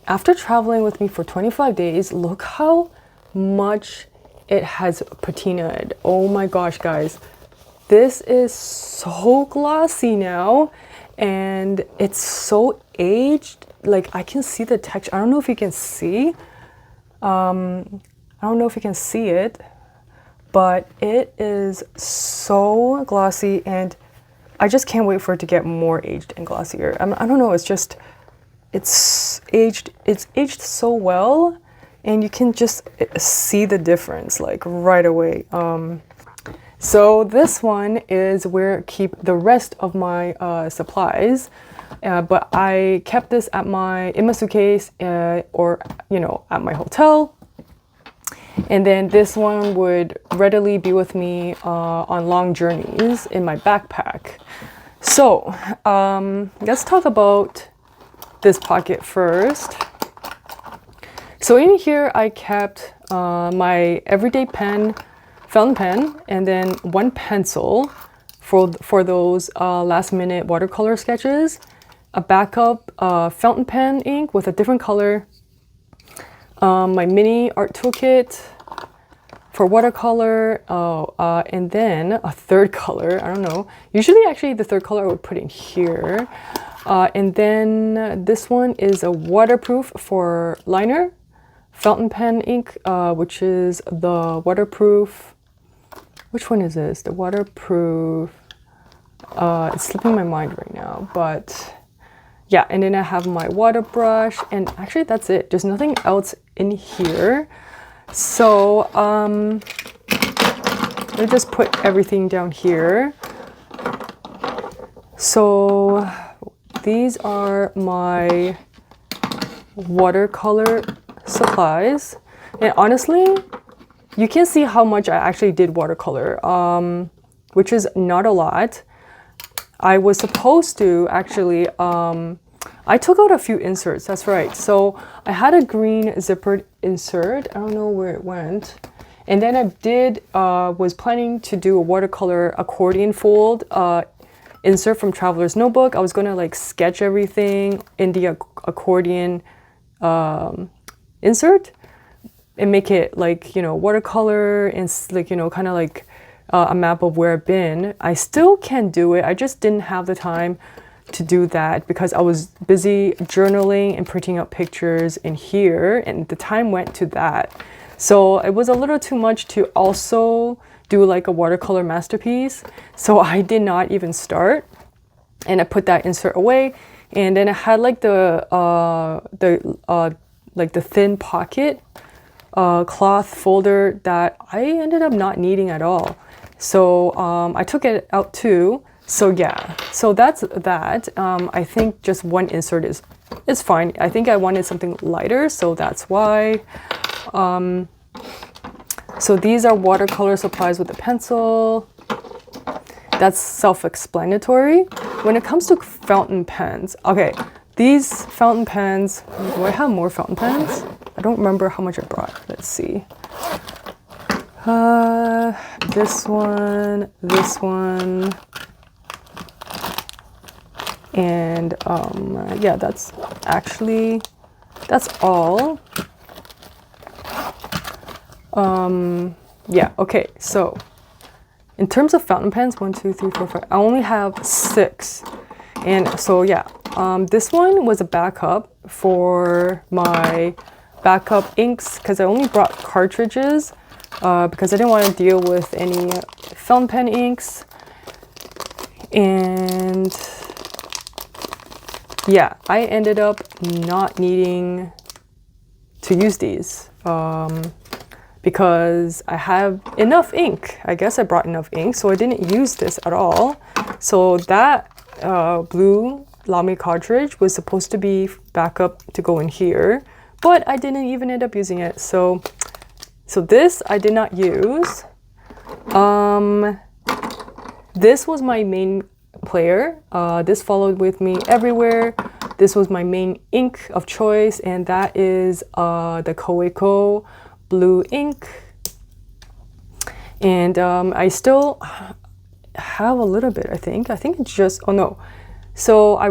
after traveling with me for 25 days, look how much it has patinaed. Oh my gosh, guys. This is so glossy now, and it's so aged. Like, I can see the texture. I don't know if you can see. I don't know if you can see it, but it is so glossy, and I just can't wait for it to get more aged and glossier. I don't know, it's aged so well, and you can just see the difference like right away. So this one is where I keep the rest of my supplies, but I kept this in my suitcase, or at my hotel. And then this one would readily be with me on long journeys in my backpack. So let's talk about this pocket first. So in here I kept my everyday pen, fountain pen, and then one pencil for those last minute watercolor sketches, a backup fountain pen ink with a different color, my mini art toolkit for watercolor, and then a third color. I don't know. Usually, actually, the third color I would put in here. And then this one is a waterproof for liner, fountain pen ink, which is the waterproof. Which one is this? The waterproof. It's slipping my mind right now, but yeah. And then I have my water brush, and actually that's it. There's nothing else in here. So let me just put everything down here. So these are my watercolor supplies, and honestly, you can see how much I actually did watercolor, which is not a lot. I was supposed to actually, I took out a few inserts, that's right. So I had a green zippered insert, I don't know where it went. And then I was planning to do a watercolor accordion fold insert from Traveler's Notebook. I was gonna like sketch everything in the accordion insert and make it like, watercolor and like, kind of like a map of where I've been. I still can do it. I just didn't have the time to do that because I was busy journaling and printing out pictures in here, and the time went to that. So it was a little too much to also do like a watercolor masterpiece. So I did not even start, and I put that insert away. And then I had like the thin pocket cloth folder that I ended up not needing at all. So I took it out too. So yeah, so that's that. I think just one insert is fine. I think I wanted something lighter, so that's why. So these are watercolor supplies with a pencil. That's self-explanatory. When it comes to fountain pens, okay, these fountain pens, do I have more fountain pens? I don't remember how much I brought. Let's see. This one, and yeah, that's all. Yeah, okay, so in terms of fountain pens, 1, 2, 3, 4, 5, I only have 6. And so yeah, this one was a backup for my backup inks because I only brought cartridges because I didn't want to deal with any fountain pen inks. And yeah, I ended up not needing to use these because I have enough ink. I guess I brought enough ink, so I didn't use this at all. So that blue Lamy cartridge was supposed to be backup to go in here, but I didn't even end up using it. So this I did not use. This was my main player. This followed with me everywhere. This was my main ink of choice, and that is the Coeco blue ink. And I still have a little bit, I think it's just, oh no. So I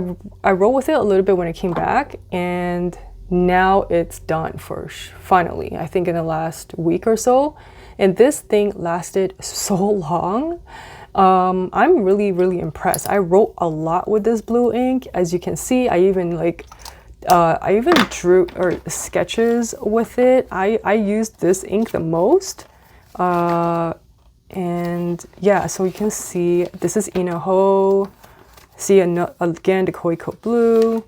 wrote with it a little bit when I came back, and now it's done finally, I think in the last week or so. And this thing lasted so long. I'm really impressed. I wrote a lot with this blue ink. As you can see, I even drew sketches with it. I used this ink the most. And yeah, so you can see this is Inaho. See again the Koiko blue.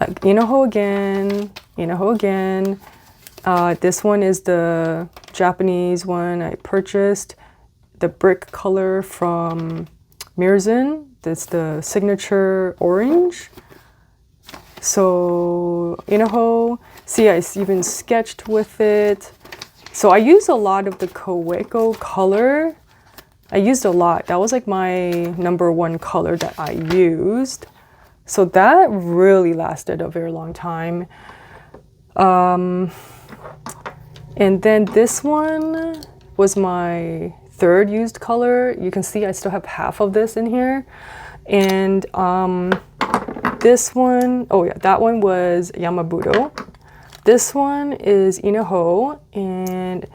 Inaho again, Inaho again. This one is the Japanese one I purchased. The brick color from Mirzin. That's the signature orange. So Inaho. See, I even sketched with it. So I used a lot of the Koiko color. I used a lot. That was like my #1 color that I used. So that really lasted a very long time. And then this one was my 3rd used color. You can see I still have half of this in here. And this one, oh yeah, that one was Yamabudo. This one is Inaho, and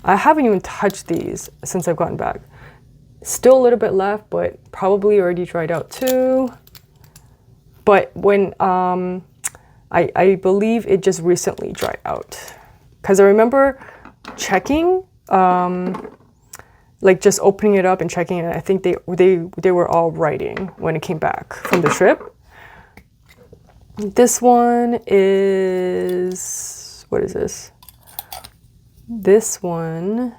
I haven't even touched these since I've gotten back. Still a little bit left, but probably already dried out too. But when I believe it just recently dried out, because I remember checking, like just opening it up and checking it. I think they were all writing when it came back from the trip. This one is, what is this? This one,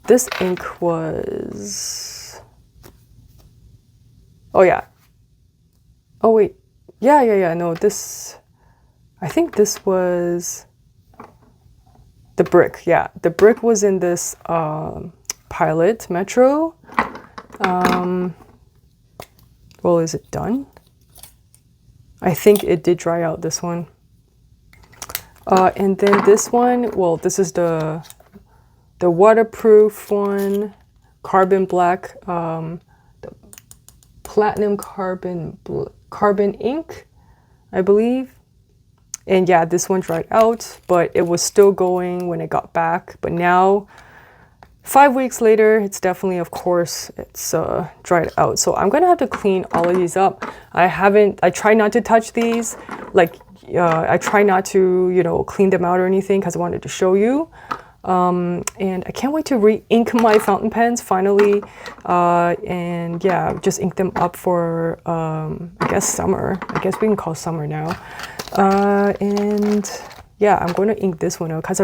this ink was, oh yeah. Oh wait, yeah, no, this, I think this was the brick, yeah. The brick was in this Pilot Metro. Well, is it done? I think it did dry out, this one. And then this one, well, this is the waterproof one, carbon black, the platinum carbon ink, I believe. And yeah, this one dried out, but it was still going when it got back. But now, 5 weeks later, it's definitely, of course, it's dried out. So I'm gonna have to clean all of these up. I try not to touch these. Like, I try not to, clean them out or anything because I wanted to show you. And I can't wait to re-ink my fountain pens finally. And yeah, just ink them up for, I guess summer. I guess we can call summer now. And yeah, I'm going to ink this one out because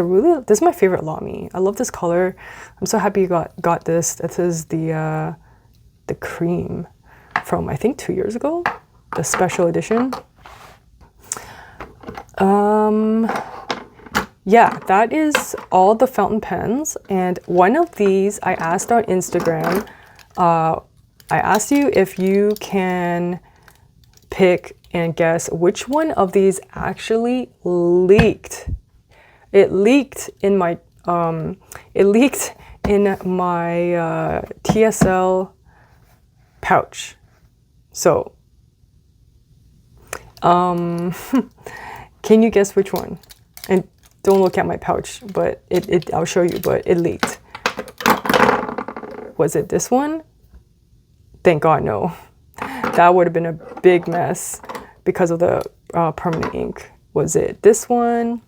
this is my favorite Lamy. I love this color. I'm so happy you got this. This is the cream from, I think, 2 years ago, the special edition. Yeah, that is all the fountain pens. And one of these I asked on Instagram. I asked you if you can pick and guess which one of these actually leaked. It leaked in my TSL pouch. So, can you guess which one? And don't look at my pouch, but I'll show you, but it leaked. Was it this one? Thank God, no. That would have been a big mess because of the permanent ink. Was it this one?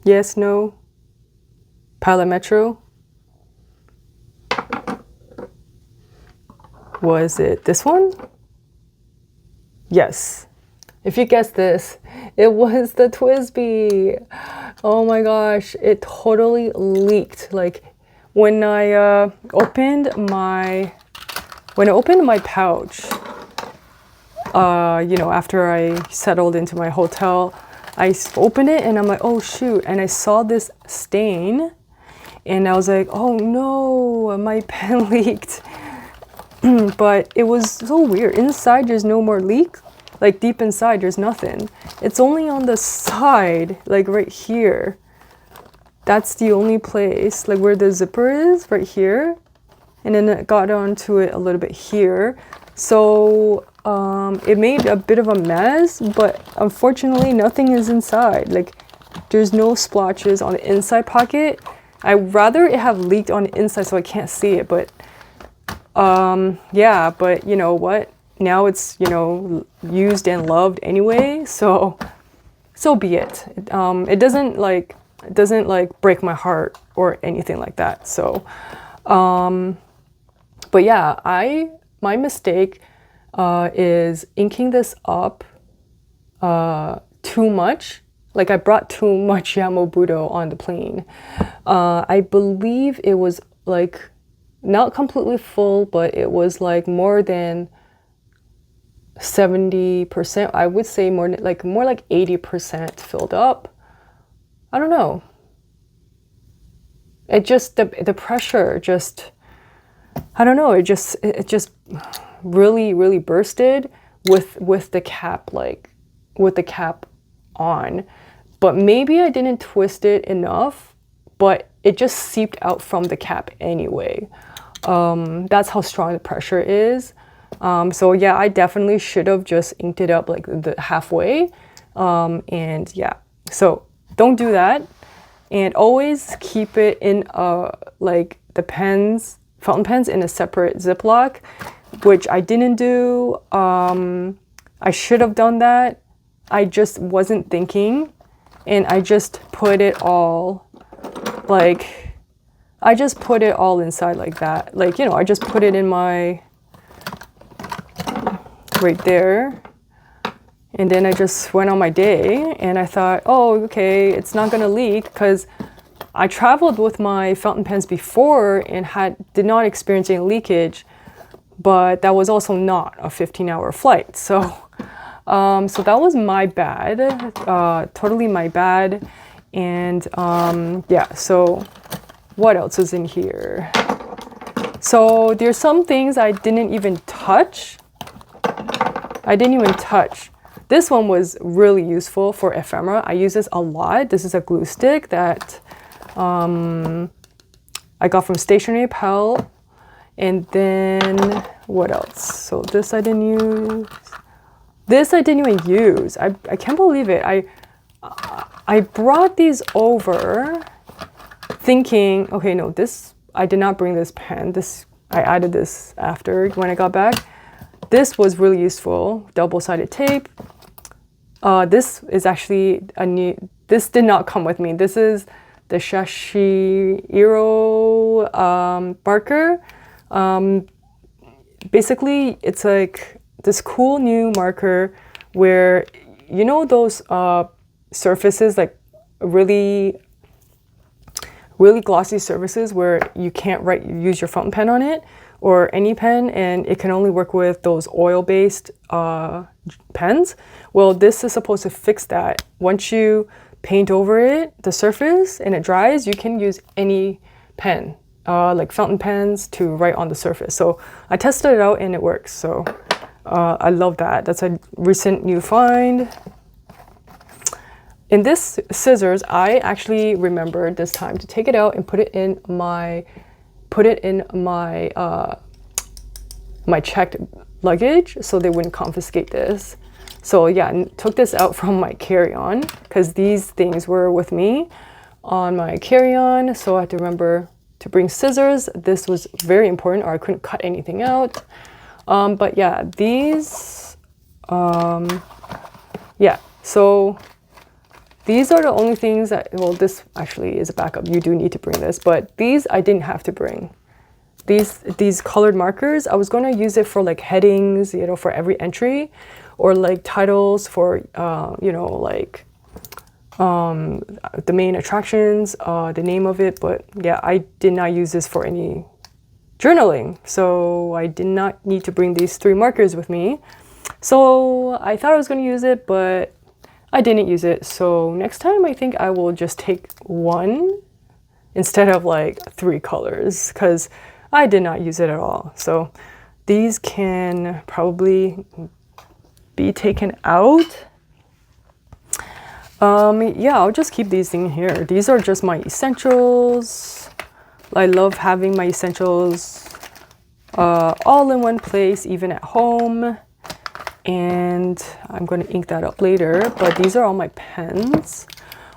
Yes, no? Pilot Metro? Was it this one? Yes. If you guessed this, it was the TWSBI. Oh my gosh, it totally leaked. Like when I opened my pouch, after I settled into my hotel, I opened it and I'm like, oh shoot, and I saw this stain and I was like, oh no, my pen leaked. But it was so weird. Inside there's no more leak. Like deep inside there's nothing. It's only on the side, like right here. That's the only place, like where the zipper is, right here. And then it got onto it a little bit here. So it made a bit of a mess, but unfortunately nothing is inside. Like, there's no splotches on the inside pocket. I'd rather it have leaked on the inside so I can't see it, but yeah, but you know what? Now it's, you know, used and loved anyway, so be it. It doesn't like break my heart or anything like that. So but yeah, my mistake is inking this up too much. Like, I brought too much Yamobudo on the plane. I believe it was like not completely full, but it was like more than 70%. I would say more like 80% filled up. I don't know. It just the pressure just, I don't know, it just really bursted with the cap, like with the cap on. But maybe I didn't twist it enough, but it just seeped out from the cap anyway. That's how strong the pressure is. So yeah, I definitely should have just inked it up like the halfway. And yeah, so don't do that. And always keep it in like the pens, fountain pens, in a separate Ziploc, which I didn't do. I should have done that. I just wasn't thinking, and I just put it all inside like that. Like, you know, I just put it in my, right there. And then I just went on my day, and I thought, oh, okay, it's not gonna leak, because I traveled with my fountain pens before and did not experience any leakage, but that was also not a 15-hour flight. So that was my bad, totally my bad. And yeah, so what else is in here? So there's some things I didn't even touch. This one was really useful for ephemera. I use this a lot. This is a glue stick that I got from Stationery Pal. And then what else? So this I didn't use. This I didn't even use. I can't believe it. I brought these over thinking, okay, no, this, I did not bring this pen. This, I added this after when I got back. This was really useful, double-sided tape. This is actually a new, this did not come with me. This is the Shashiro marker. Basically, it's like this cool new marker where, you know, those surfaces, like really glossy surfaces where you can't use your fountain pen on it or any pen, and it can only work with those oil-based pens. Well, this is supposed to fix that. Once you paint over it, the surface, and it dries, you can use any pen, like fountain pens, to write on the surface. So I tested it out and it works. So I love that. That's a recent new find. In this scissors, I actually remembered this time to take it out and put it in my my checked luggage so they wouldn't confiscate this. So yeah, took this out from my carry-on because these things were with me on my carry-on. So I had to remember to bring scissors. This was very important, or I couldn't cut anything out. But yeah, these, yeah, so these are the only things that, well, this actually is a backup. You do need to bring this, but these I didn't have to bring. These colored markers, I was going to use it for like headings, you know, for every entry, or like titles for, you know, like the main attractions, the name of it. But yeah, I did not use this for any journaling. So I did not need to bring these 3 markers with me. So I thought I was going to use it, but I didn't use it. So next time I think I will just take 1 instead of like 3 colors, because I did not use it at all. So these can probably be taken out. Yeah, I'll just keep these in here. These are just my essentials. I love having my essentials all in one place, even at home. and I'm going to ink that up later, but these are all my pens.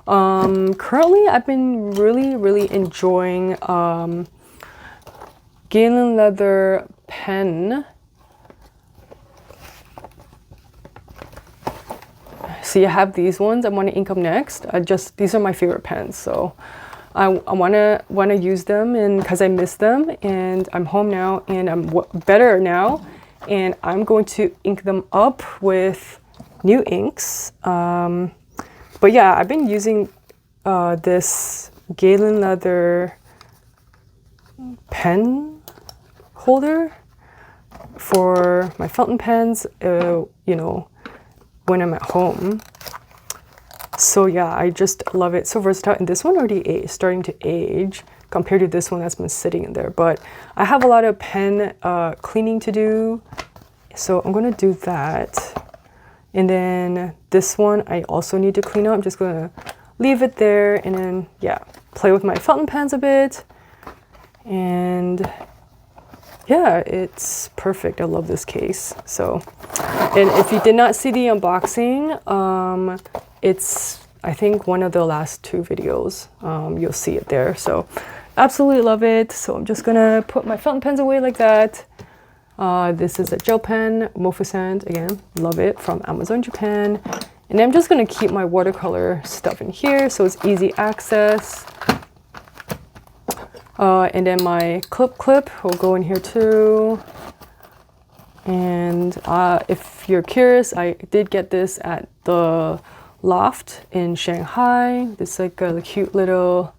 Currently I've been really enjoying Galen leather pen. So you have these ones. I want to ink up next. These are my favorite pens, so I wanna use them, and because I miss them, and I'm home now, and I'm better now, and I'm going to ink them up with new inks. But yeah, I've been using this Galen leather pen holder for my fountain pens, you know, when I'm at home. So yeah, I just love it. So versatile. And this one already starting to age compared to this one that's been sitting in there. But I have a lot of pen cleaning to do, so I'm gonna do that. And then this one I also need to clean up. I'm just gonna leave it there, and then yeah, play with my fountain pens a bit. And yeah, it's perfect. I love this case. So, and if you did not see the unboxing, it's, I think, one of the last 2 videos. You'll see it there. So absolutely love it. So I'm just gonna put my fountain pens away like that. This is a gel pen, Mofusand, again, love it, from Amazon Japan. And I'm just gonna keep my watercolor stuff in here so it's easy access. And then my clip will go in here too. And if you're curious, I did get this at the Loft in Shanghai. This is like a cute little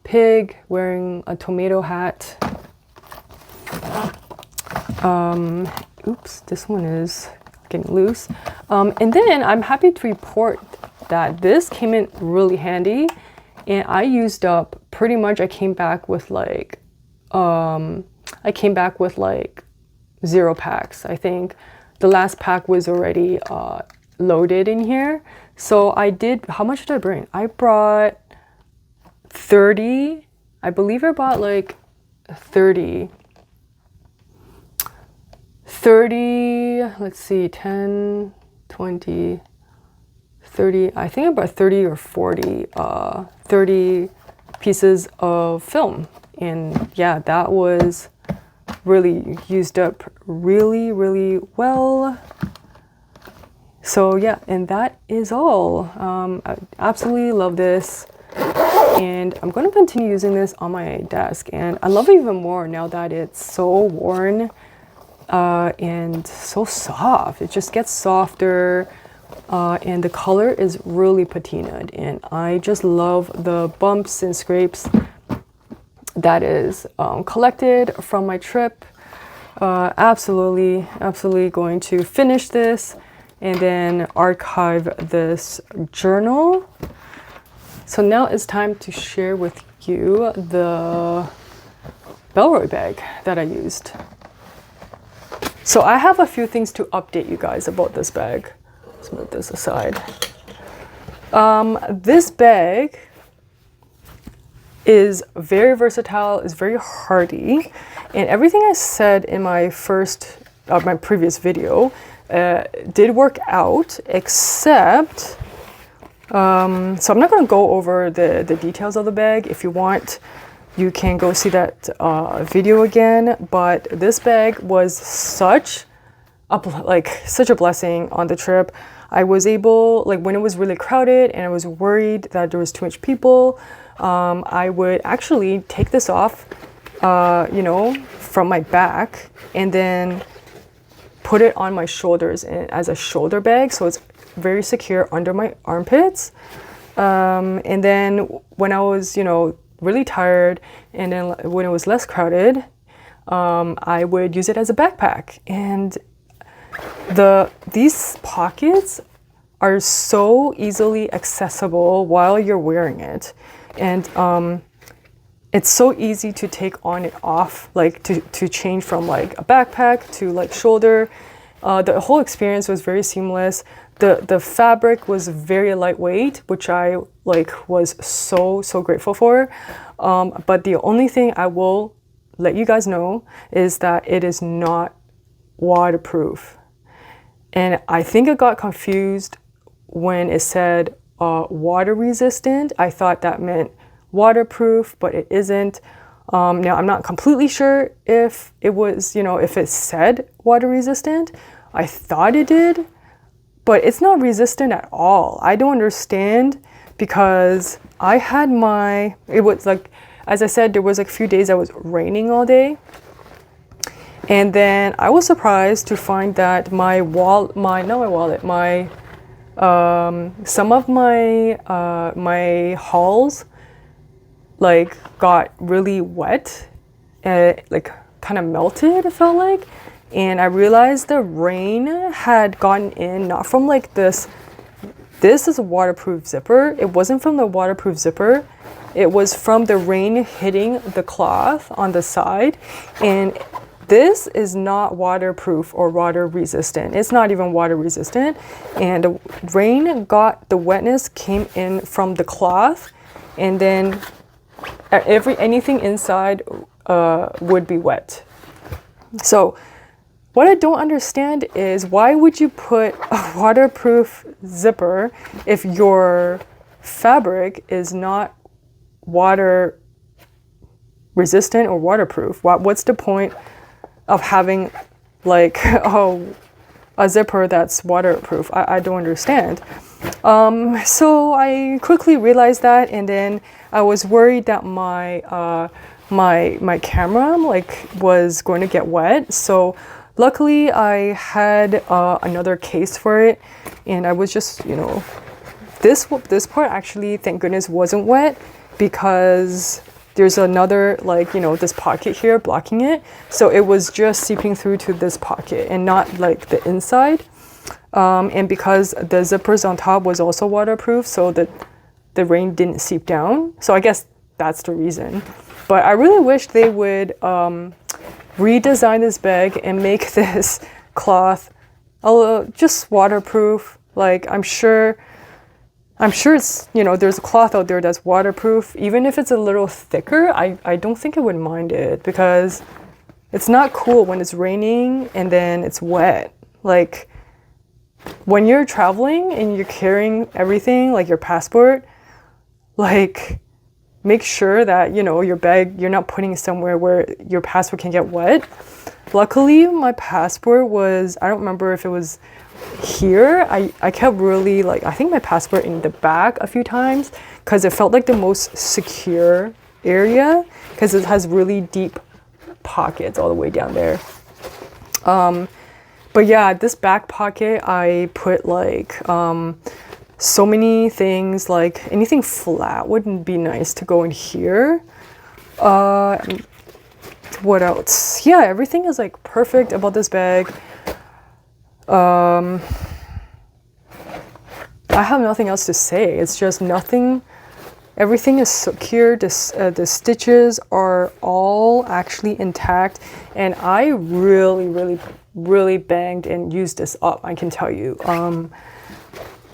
pig wearing a tomato hat. Oops, this one is getting loose. And then I'm happy to report that this came in really handy. And I used up pretty much, I came back with like 0 packs. I think the last pack was already loaded in here. So I did, how much did I bring? I brought 30, I believe I bought like 30, let's see, 10, 20, 30, I think about 30 or 40, 30 pieces of film. And yeah, that was really used up really well. So yeah, and that is all. I absolutely love this. And I'm going to continue using this on my desk. And I love it even more now that it's so worn and so soft. It just gets softer. And the color is really patinaed, and I just love the bumps and scrapes that is collected from my trip. Absolutely going to finish this and then archive this journal. So now it's time to share with you the Bellroy bag that I used. So I have a few things to update you guys about this bag. Let's move this aside. This bag is very versatile, is very hardy, and everything I said in my previous video did work out, except, so I'm not going to go over the details of the bag. If you want, you can go see that video again, but this bag was such a blessing on the trip. I was able, like when it was really crowded and I was worried that there was too much people, I would actually take this off, you know, from my back and then put it on my shoulders as a shoulder bag, so it's very secure under my armpits. And then when I was, you know, really tired, and then when it was less crowded, I would use it as a backpack. And these pockets are so easily accessible while you're wearing it, and it's so easy to take on and off, like to change from like a backpack to like shoulder. The whole experience was very seamless. The fabric was very lightweight, which I was so grateful for. But the only thing I will let you guys know is that it is not waterproof. And I think I got confused when it said water resistant. I thought that meant waterproof, but it isn't. Now I'm not completely sure if it was, you know, if it said water resistant. I thought it did, but it's not resistant at all. I don't understand, because I had it was like, as I said, there was like a few days that was raining all day. And then I was surprised to find that some of my hauls like got really wet, like kind of melted, it felt like. And I realized the rain had gotten in, not from like this is a waterproof zipper. It wasn't from the waterproof zipper. It was from the rain hitting the cloth on the side. And this is not waterproof or water resistant. It's not even water resistant. And the rain the wetness came in from the cloth, and then anything inside would be wet. So what I don't understand is, why would you put a waterproof zipper if your fabric is not water resistant or waterproof? What's the point of having like a zipper that's waterproof? I don't understand. So I quickly realized that, and then I was worried that my camera like was going to get wet. So luckily I had another case for it, and I was just, you know, this part actually, thank goodness, wasn't wet, because there's another, like, you know, this pocket here blocking it. So it was just seeping through to this pocket and not like the inside. And because the zippers on top was also waterproof, so that the rain didn't seep down. So I guess that's the reason. But I really wish they would redesign this bag and make this cloth just waterproof. Like, I'm sure it's, you know, there's a cloth out there that's waterproof. Even if it's a little thicker, I don't think I would mind it, because it's not cool when it's raining and then it's wet. Like, when you're traveling and you're carrying everything, like your passport, like, make sure that, you know, your bag, you're not putting it somewhere where your passport can get wet. Luckily, my passport was, I don't remember if it was here. I kept really, like, I think my passport in the back a few times, because it felt like the most secure area, because it has really deep pockets all the way down there. But yeah, this back pocket, I put like so many things, like anything flat wouldn't be nice to go in here. What else? Yeah, everything is like perfect about this bag. I have nothing else to say. It's just nothing. Everything is secure. The stitches are all actually intact, and I really banged and used this up, I can tell you.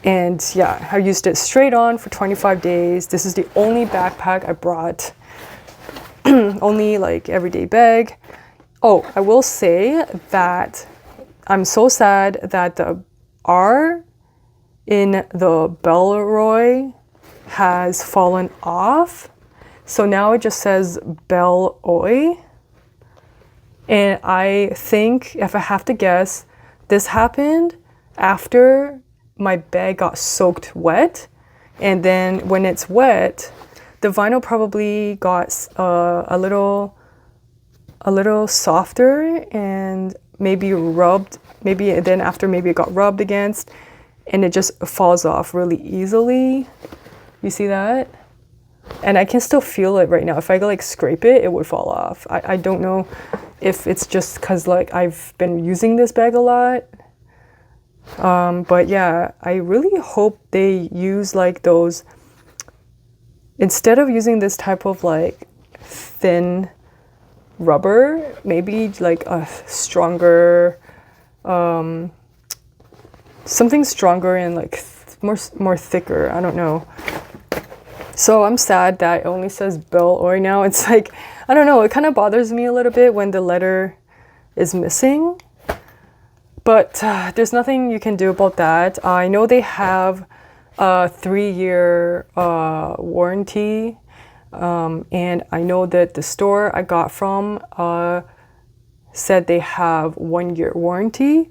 And yeah, I used it straight on for 25 days. This is the only backpack I brought. Only like everyday bag. Oh, I will say that I'm so sad that the R in the Bellroy has fallen off. So now it just says Bellroy. And I think, if I have to guess, this happened after my bag got soaked wet. And then when it's wet, the vinyl probably got a little softer, and maybe rubbed, maybe then after maybe it got rubbed against, and it just falls off really easily. You see that? And I can still feel it right now. If I like scrape it, it would fall off. I don't know if it's just because like I've been using this bag a lot. But yeah, I really hope they use like those, instead of using this type of like thin rubber, maybe like a stronger, something stronger and like more thicker. I don't know. So I'm sad that it only says Bellroy now. It's like, I don't know, it kind of bothers me a little bit when the letter is missing. But there's nothing you can do about that. I know they have a 3-year warranty, and I know that the store I got from said they have 1-year warranty,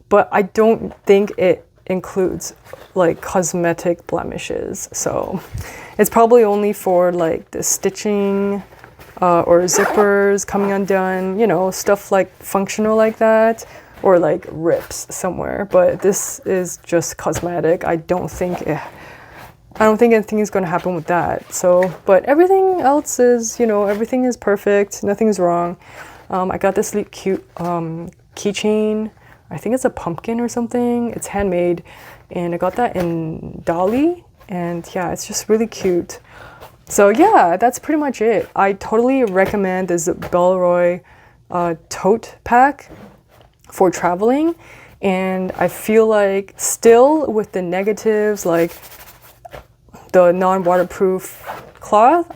but I don't think it includes like cosmetic blemishes. So it's probably only for like the stitching or zippers coming undone, you know, stuff like functional like that, or like rips somewhere. But this is just cosmetic. I don't think anything is going to happen with that. So, but everything else is, you know, everything is perfect. Nothing's wrong. I got this cute keychain. I think it's a pumpkin or something. It's handmade, and I got that in Dolly. And yeah, it's just really cute. So yeah, that's pretty much it. I totally recommend this Bellroy tote pack for traveling. And I feel like still with the negatives, like the non-waterproof cloth,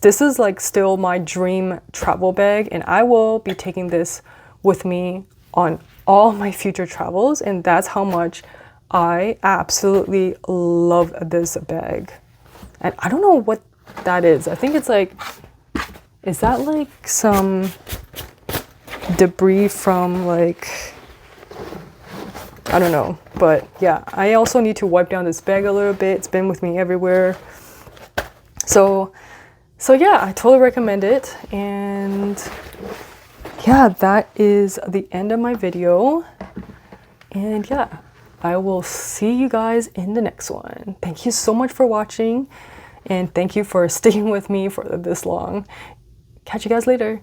this is like still my dream travel bag, and I will be taking this with me on all my future travels, and that's how much I absolutely love this bag. And I don't know what that is. I think it's like, is that like some debris from like, I don't know. But yeah, I also need to wipe down this bag a little bit. It's been with me everywhere. So yeah, I totally recommend it. And yeah, that is the end of my video. And yeah, I will see you guys in the next one. Thank you so much for watching, and thank you for sticking with me for this long. Catch you guys later.